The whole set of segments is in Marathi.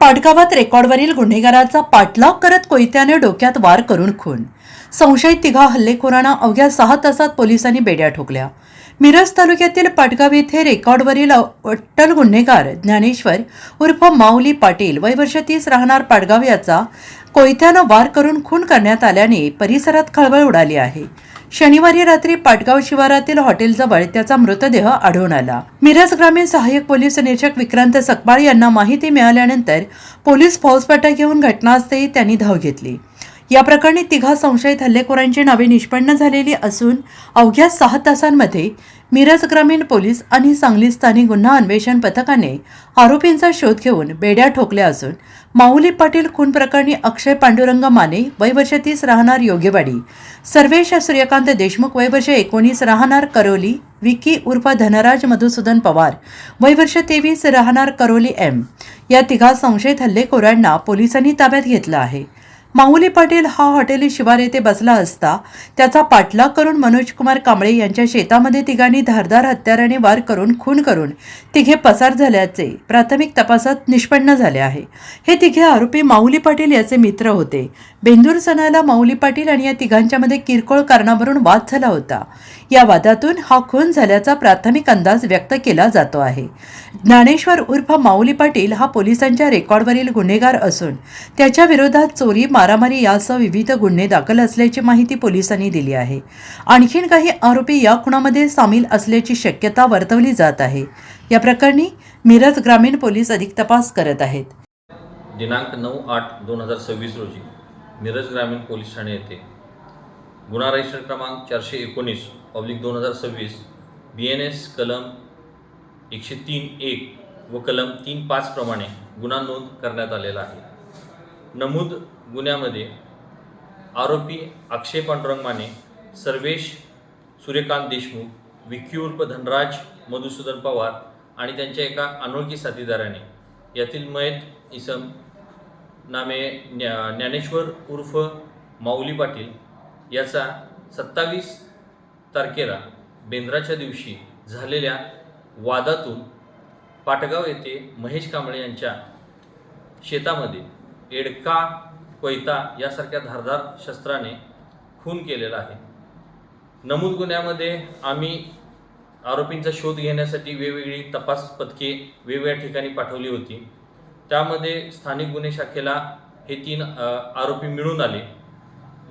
पाटगावात रेकॉर्डवरील गुन्हेगाराचा पाठलाग करत कोयत्याने डोक्यात वार करून खून. संशयित तिघा हल्लेखोरांना अवघ्या 6 तासात पोलिसांनी बेड्या ठोकल्या. मिरज तालुक्यातील पाटगाव येथे रेकॉर्डवरील अट्टल गुन्हेगार ज्ञानेश्वर उर्फ माऊली पाटील वय वर्ष 30 राहणार पाटगाव याचा कोयत्यानं वार करून खून करण्यात आल्याने परिसरात खळबळ उडाली आहे. शनिवारी रात्री पाटगाव शिवारातील हॉटेलजवळ त्याचा मृतदेह आढळून आला. मिरज ग्रामीण सहाय्यक पोलीस निरीक्षक विक्रांत सकबाळ यांना माहिती मिळाल्यानंतर पोलीस फौजफाटा घेऊन घटनास्थळी त्यांनी धाव घेतली. या प्रकरणी तिघा संशयित हल्लेखोरांची नावे निष्पन्न झालेली असून अवघ्या 6 तासांमध्ये मिरज ग्रामीण पोलीस आणि सांगली स्थानिक गुन्हा अन्वेषण पथकाने आरोपींचा शोध घेऊन बेड्या ठोकल्या असून माऊली पाटील खून प्रकरणी अक्षय पांडुरंग माने वय वर्ष 30 राहणार योगेवाडी, सर्वेश सूर्यकांत देशमुख वय वर्ष 19 राहणार करोली, विकी उर्फ धनराज मधुसूदन पवार वय वर्ष 23 राहणार करोली एम या तिघा संशयित हल्लेखोरांना पोलिसांनी ताब्यात घेतलं आहे. माऊली पाटील हा हॉटेल शिवार येथे बसला असता त्याचा पाठलाग करून मनोज कुमार कांबळे यांच्या शेतामध्ये तिघांनी धारदार हत्याराने वार करून खून करून तिघे पसार झाल्याचे प्राथमिक तपासात निष्पन्न झाले आहे. हे तिघे आरोपी माऊली पाटील याचे मित्र होते. बेंदूर सणाला माऊली पाटील आणि या तिघांच्यामध्ये किरकोळ कारणावरून वाद झाला होता. या वादातून हा खून झाल्याचा प्राथमिक अंदाज व्यक्त केला जातो आहे. ज्ञानेश्वर उर्फ माऊली पाटील हा पोलिसांच्या रेकॉर्डवरील गुन्हेगार असून त्याच्या विरोधात चोरी, मारामारी यासह विविध गुन्हे दाखल असल्याची माहिती पोलिसांनी दिली आहे. आणखीन काही आरोपी या खुनामध्ये सामील असल्याची शक्यता वर्तवली जात आहे. या प्रकरणी मिरज ग्रामीण पोलीस अधिक तपास करत आहेत. दिनांक 9/8/2026 रोजी मिरज ग्रामीण पोलीस ठाणे येथे गुन्हा रजिस्टर क्रमांक 419/2026 BNS कलम 103(1) व कलम 3(5) प्रमाणे गुन्हा नोंद करण्यात आलेला आहे. नमूद गुन्ह्यामध्ये आरोपी अक्षय पांडुरंग माने, सर्वेश सूर्यकांत देशमुख, विकी उर्फ धनराज मधुसूदन पवार आणि त्यांच्या एका अनोळखी साथीदाराने यातील मयत इसम नामे ज्ञानेश्वर उर्फ माऊली पाटील याचा 27 तारखेला बेंद्राच्या दिवशी झालेल्या वादातून पाटगाव येथे महेश कांबळे यांच्या शेतामध्ये एडका, कोयता यासारख्या धारदार शस्त्राने खून केलेला आहे. नमूद गुन्ह्यामध्ये आम्ही आरोपींचा शोध घेण्यासाठी वेगवेगळी तपास पथके वेगवेगळ्या ठिकाणी पाठवली होती. त्यामध्ये स्थानिक गुन्हे शाखेला हे 3 आरोपी मिळून आले.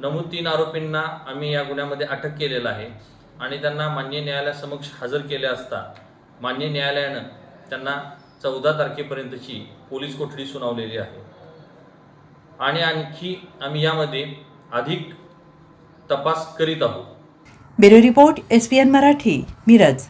नमूद 3 आरोपींना आम्ही या गुन्ह्यामध्ये अटक केलेला आहे आणि त्यांना मान्य न्यायालयासमक्ष हजर केले असता मान्य न्यायालयानं त्यांना 14 तारखेपर्यंतची पोलीस कोठडी सुनावलेली आहे. आणि आणखी आम्ही यामध्ये अधिक तपास करीत आहोत. Bureau report SPN Marathi, Miraj.